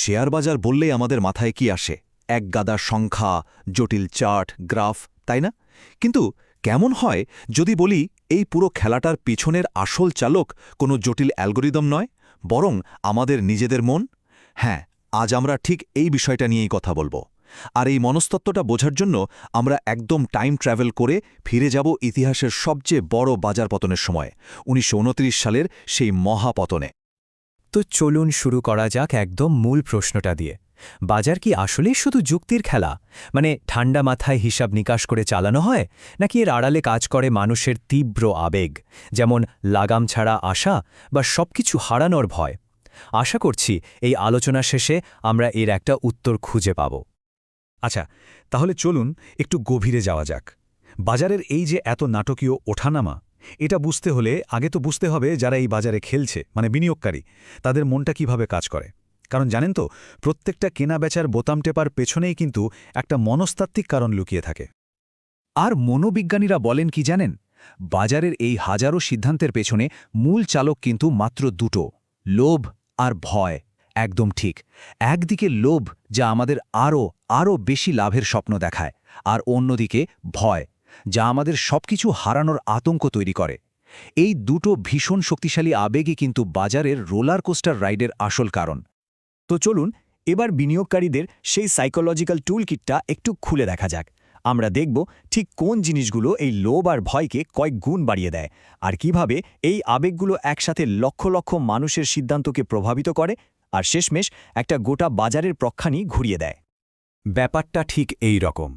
Share বাজার বললেই আমাদের মাথায় কি আসে? এক গাদা সংখ্যা, জটিল চার্ট, গ্রাফ, তাই না? কিন্তু কেমন হয় যদি বলি এই পুরো খেলাটার পিছনের আসল চালক কোনো জটিল অ্যালগোরিদম নয়, বরং আমাদের নিজেদের মন? হ্যাঁ, আজ আমরা ঠিক এই বিষয়টা নিয়েই কথা বলবো। আর এই মনস্তত্ত্বটা বোঝার জন্য আমরা একদম টাইম ট্র্যাভেল করে ফিরে যাব ইতিহাসের সবচেয়ে বড় বাজার পতনের সময়, ১৯২৯ সালের সেই মহাপতনে। তো চলুন শুরু করা যাক একদম মূল প্রশ্নটা দিয়ে। বাজার কি আসলেই শুধু যুক্তির খেলা, মানে ঠান্ডা মাথায় হিসাব নিকাশ করে চালানো হয়, নাকি এর আড়ালে কাজ করে মানুষের তীব্র আবেগ, যেমন লাগাম ছাড়া আশা বা সবকিছু হারানোর ভয়? আশা করছি এই আলোচনা শেষে আমরা এর একটা উত্তর খুঁজে পাব। আচ্ছা, তাহলে চলুন একটু গভীরে যাওয়া যাক। বাজারের এই যে এত নাটকীয় ওঠানামা, এটা বুঝতে হলে আগে তো বুঝতে হবে যারা এই বাজারে খেলছে, মানে বিনিয়োগকারী, তাদের মনটা কিভাবে কাজ করে। কারণ জানেন তো, প্রত্যেকটা কেনা-বেচার বোতাম টেপার পেছনেই কিন্তু একটা মনস্তাত্ত্বিক কারণ লুকিয়ে থাকে। আর মনোবিজ্ঞানীরা বলেন কি জানেন? বাজারের এই হাজারো সিদ্ধান্তের পেছনে মূল চালক কিন্তু মাত্র দুটো: লোভ আর ভয়। একদম ঠিক। একদিকে লোভ, যা আমাদের আরও বেশি লাভের স্বপ্ন দেখায়, আর অন্যদিকে ভয়, যা আমাদের সবকিছু হারানোর আতঙ্ক তৈরি করে। এই দুটো ভীষণ শক্তিশালী আবেগই কিন্তু বাজারের রোলার কোস্টার রাইডের আসল কারণ। তো চলুন এবার বিনিয়োগকারীদের সেই সাইকোলজিক্যাল টুলকিটটা একটু খুলে দেখা যাক। আমরা দেখব ঠিক কোন জিনিসগুলো এই লোভ আর ভয়কে কয়েক গুণ বাড়িয়ে দেয়, আর কিভাবে এই আবেগগুলো একসাথে লক্ষ লক্ষ মানুষের সিদ্ধান্তকে প্রভাবিত করে, আর শেষমেশ একটা গোটা বাজারের প্রক্ষাণই ঘুরিয়ে দেয়। ব্যাপারটা ঠিক এই রকম।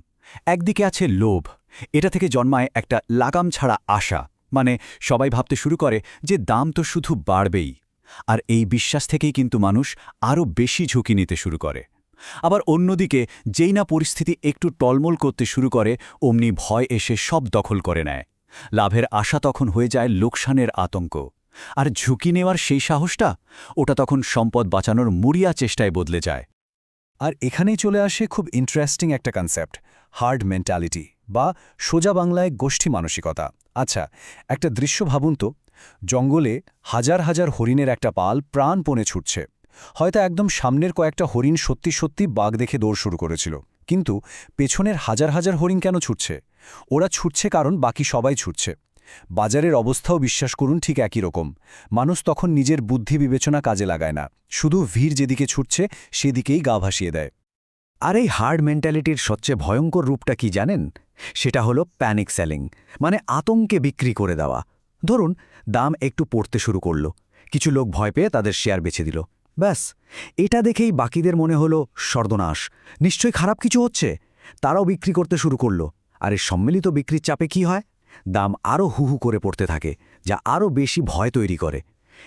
একদিকে আছে লোভ। এটা থেকে জন্মায় একটা লাগাম ছাড়া আশা, মানে সবাই ভাবতে শুরু করে যে দাম তো শুধু বাড়বেই। আর এই বিশ্বাস থেকেই কিন্তু মানুষ আরও বেশি ঝুঁকি নিতে শুরু করে। আবার অন্যদিকে যেই না পরিস্থিতি একটু টলমল করতে শুরু করে, অমনি ভয় এসে সব দখল করে নেয়। লাভের আশা তখন হয়ে যায় লোকসানের আতঙ্ক। আর ঝুঁকি নেওয়ার সেই সাহসটা, ওটা তখন সম্পদ বাঁচানোর মরিয়া চেষ্টায় বদলে যায়। আর এখানেই চলে আসে খুব ইন্টারেস্টিং একটা কনসেপ্ট, হার্ড মেন্টালিটি, বা সোজা বাংলায় গোষ্ঠী মানসিকতা। আচ্ছা, একটা দৃশ্য ভাবুন তো, জঙ্গলে হাজার হাজার হরিণের একটা পাল প্রাণপণে ছুটছে। হয়তো একদম সামনের কয়েকটা হরিণ সত্যি সত্যি বাঘ দেখে দৌড় শুরু করেছিল, কিন্তু পেছনের হাজার হাজার হরিণ কেন ছুটছে? ওরা ছুটছে কারণ বাকি সবাই ছুটছে। বাজারের অবস্থাও বিশ্বাস করুন ঠিক একই রকম। মানুষ তখন নিজের বুদ্ধি বিবেচনা কাজে লাগায় না, শুধু ভিড় যেদিকে ছুটছে সেদিকেই গা ভাসিয়ে দেয়। আর এই হার্ড মেন্টালিটির সবচেয়ে ভয়ঙ্কর রূপটা কি জানেন? সেটা হলো প্যানিক সেলিং, মানে আতঙ্কে বিক্রি করে দেওয়া। ধরুন, দাম একটু পড়তে শুরু করল, কিছু লোক ভয় পেয়ে তাদের শেয়ার বেচে দিল। ব্যাস, এটা দেখেই বাকিদের মনে হলো সর্বনাশ, নিশ্চয়ই খারাপ কিছু হচ্ছে। তারাও বিক্রি করতে শুরু করল। আর এই সম্মিলিত বিক্রির চাপে কি হয়? দাম আরও হুহু করে পড়তে থাকে, যা আরও বেশি ভয় তৈরি করে।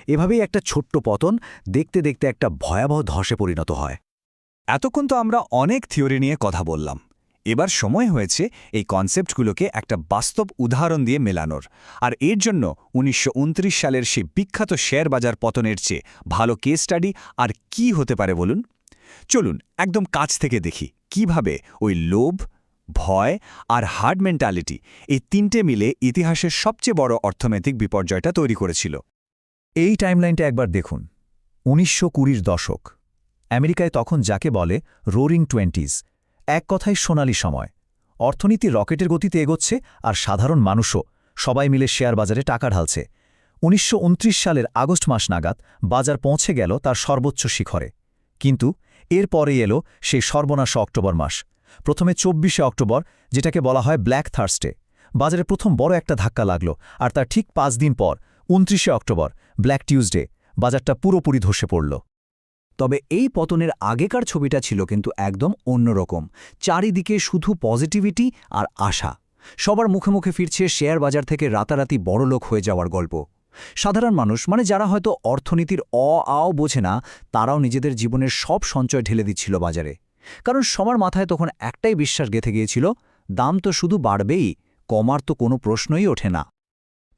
এভাবেই একটা ছোট্ট পতন দেখতে দেখতে একটা ভয়াবহ ধসে পরিণত হয়। এতক্ষণ তো আমরা অনেক থিওরি নিয়ে কথা বললাম। এবার সময় হয়েছে এই কনসেপ্টগুলোকে একটা বাস্তব উদাহরণ দিয়ে মেলানোর। আর এর জন্য ১৯২৯ সালের সেই বিখ্যাত শেয়ার বাজার পতনের চেয়ে ভালো কেস স্টাডি আর কি হতে পারে বলুন? চলুন একদম কাছ থেকে দেখি কিভাবে ওই লোভ, ভয় আর হার্ড মেন্টালিটি, এই তিনটে মিলে ইতিহাসের সবচেয়ে বড় অর্থনৈতিক বিপর্যয়টা তৈরি করেছিল। এই টাইমলাইনটা একবার দেখুন। ১৯২০ দশক। আমেরিকায় তখন যাকে বলে রোরিং টোয়েন্টিজ, এক কথায় সোনালি সময়। অর্থনীতি রকেটের গতিতে এগোচ্ছে, আর সাধারণ মানুষও সবাই মিলে শেয়ার বাজারে টাকা ঢালছে। ১৯২৯ সালের আগস্ট মাস নাগাদ বাজার পৌঁছে গেল তার সর্বোচ্চ শিখরে। কিন্তু এর পরেই এলো সেই সর্বনাশা অক্টোবর মাস। প্রথমে ২৪শে অক্টোবর, যেটাকে বলা হয় ব্ল্যাক থার্সডে, বাজারে প্রথম বড় একটা ধাক্কা লাগল। আর তার ঠিক ৫ দিন পর ২৯শে অক্টোবর, ব্ল্যাক টিউসডে, বাজারটা পুরোপুরি ধসে পড়ল। তবে এই পতনের আগেকার ছবিটা ছিল কিন্তু একদম অন্যরকম। চারিদিকে শুধু পজিটিভিটি আর আশা। সবার মুখে মুখে ফিরছে শেয়ার বাজার থেকে রাতারাতি বড়লোক হয়ে যাওয়ার গল্প। সাধারণ মানুষ, মানে যারা হয়তো অর্থনীতির আও বোঝে না, তারাও নিজেদের জীবনের সব সঞ্চয় ঢেলে দিচ্ছিল বাজারে। কারণ সবার মাথায় তখন একটাই বিশ্বাস গেঁথে গিয়েছিল, দাম তো শুধু বাড়বেই, কমার তো কোনো প্রশ্নই ওঠে না।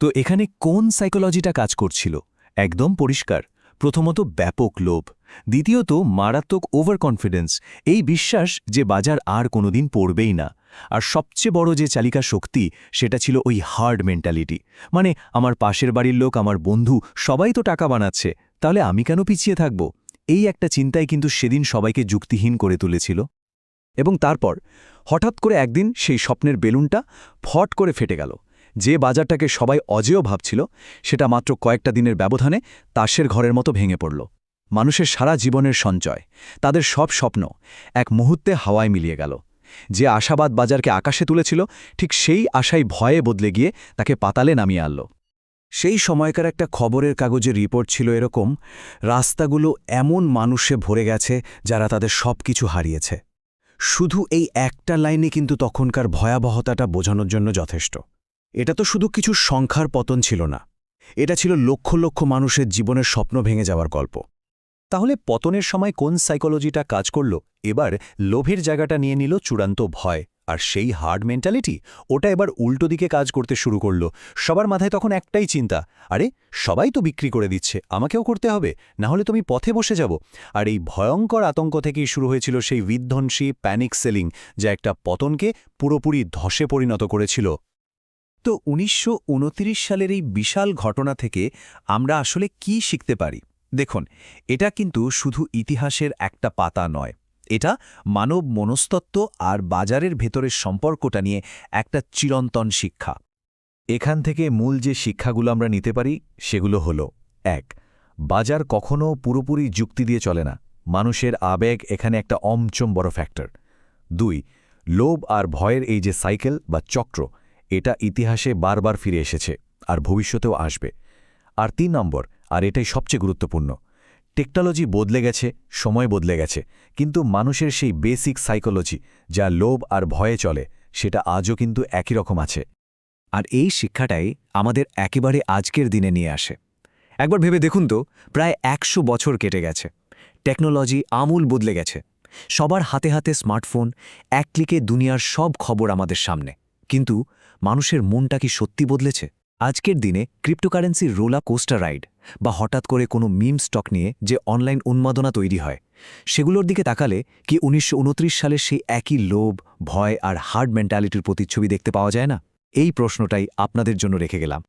তো এখানে কোন সাইকোলজিটা কাজ করছিল? একদম পরিষ্কার। প্রথমত ব্যাপক লোভ, দ্বিতীয়ত মারাত্মক ওভার কনফিডেন্স, এই বিশ্বাস যে বাজার আর কোনোদিন পড়বেই না। আর সবচেয়ে বড় যে চালিকা শক্তি, সেটা ছিল ওই হার্ড মেন্টালিটি, মানে আমার পাশের বাড়ির লোক, আমার বন্ধু, সবাই তো টাকা বানাচ্ছে, তাহলে আমি কেন পিছিয়ে থাকব? এই একটা চিন্তাই কিন্তু সেদিন সবাইকে যুক্তিহীন করে তুলেছিল। এবং তারপর হঠাৎ করে একদিন সেই স্বপ্নের বেলুনটা ফট করে ফেটে গেল। যে বাজারটাকে সবাই অজেয় ভাবছিল, সেটা মাত্র কয়েকটা দিনের ব্যবধানে তাসের ঘরের মতো ভেঙে পড়ল। মানুষের সারা জীবনের সঞ্চয়, তাদের সব স্বপ্ন এক মুহূর্তে হাওয়ায় মিলিয়ে গেল। যে আশাবাদ বাজারকে আকাশে তুলেছিল, ঠিক সেই আশাই ভয়ে বদলে গিয়ে তাকে পাতালে নামিয়ে আনল। সেই সময়কার একটা খবরের কাগজের রিপোর্ট ছিল এরকম: রাস্তাগুলো এমন মানুষে ভরে গেছে যারা তাদের সব কিছু হারিয়েছে। শুধু এই একটা লাইনে কিন্তু তখনকার ভয়াবহতাটা বোঝানোর জন্য যথেষ্ট। এটা তো শুধু কিছু সংখ্যার পতন ছিল না, এটা ছিল লক্ষ লক্ষ মানুষের জীবনের স্বপ্ন ভেঙে যাওয়ার গল্প। তাহলে পতনের সময় কোন সাইকোলজিটা কাজ করল? এবার লোভের জায়গাটা নিয়ে নিল চূড়ান্ত ভয়, আর সেই হার্ড মেন্টালিটি ওটা এবার উল্টো দিকে কাজ করতে শুরু করল। সবার মাথায় তখন একটাই চিন্তা, আরে সবাই তো বিক্রি করে দিচ্ছে, আমাকেও করতে হবে, না হলে তুমি পথে বসে যাব। আর এই ভয়ঙ্কর আতঙ্ক থেকেই শুরু হয়েছিল সেই বিধ্বংসী প্যানিক সেলিং, যা একটা পতনকে পুরোপুরি ধসে পরিণত করেছিল। তো ১৯২৯ সালের এই বিশাল ঘটনা থেকে আমরা আসলে কি শিখতে পারি? দেখুন, এটা কিন্তু শুধু ইতিহাসের একটা পাতা নয়, এটা মানব মনস্তত্ত্ব আর বাজারের ভেতরের সম্পর্কটা নিয়ে একটা চিরন্তন শিক্ষা। এখান থেকে মূল যে শিক্ষাগুলো আমরা নিতে পারি সেগুলো হলো: ১. বাজার কখনও পুরোপুরি যুক্তি দিয়ে চলে না, মানুষের আবেগ এখানে একটা অমচম বড় ফ্যাক্টর। ২. লোভ আর ভয়ের এই যে সাইকেল বা চক্র, এটা ইতিহাসে বারবার ফিরে এসেছে আর ভবিষ্যতেও আসবে। আর ৩ নম্বর, আর এটাই সবচেয়ে গুরুত্বপূর্ণ, টেকনোলজি বদলে গেছে, সময় বদলে গেছে, কিন্তু মানুষের সেই বেসিক সাইকোলজি যা লোভ আর ভয়ে চলে, সেটা আজও কিন্তু একই রকম আছে। আর এই শিক্ষাটাই আমাদের একেবারে আজকের দিনে নিয়ে আসে। একবার ভেবে দেখুন তো, প্রায় ১০০ বছর কেটে গেছে, টেকনোলজি আমূল বদলে গেছে, সবার হাতে হাতে স্মার্টফোন, এক ক্লিকে দুনিয়ার সব খবর আমাদের সামনে। কিন্তু মানুষের মনটা কি সত্যি বদলেছে? আজকের দিনে ক্রিপ্টোকারেন্সির রোলা কোস্টার রাইড বা হঠাৎ করে কোনো মিম স্টক নিয়ে যে অনলাইন উন্মাদনা তৈরি হয়, সেগুলোর দিকে তাকালে কি ১৯২৯ সালের সেই একই লোভ, ভয় আর হার্ড মেন্টালিটির প্রতিচ্ছবি দেখতে পাওয়া যায় না? এই প্রশ্নটাই আপনাদের জন্য রেখে গেলাম।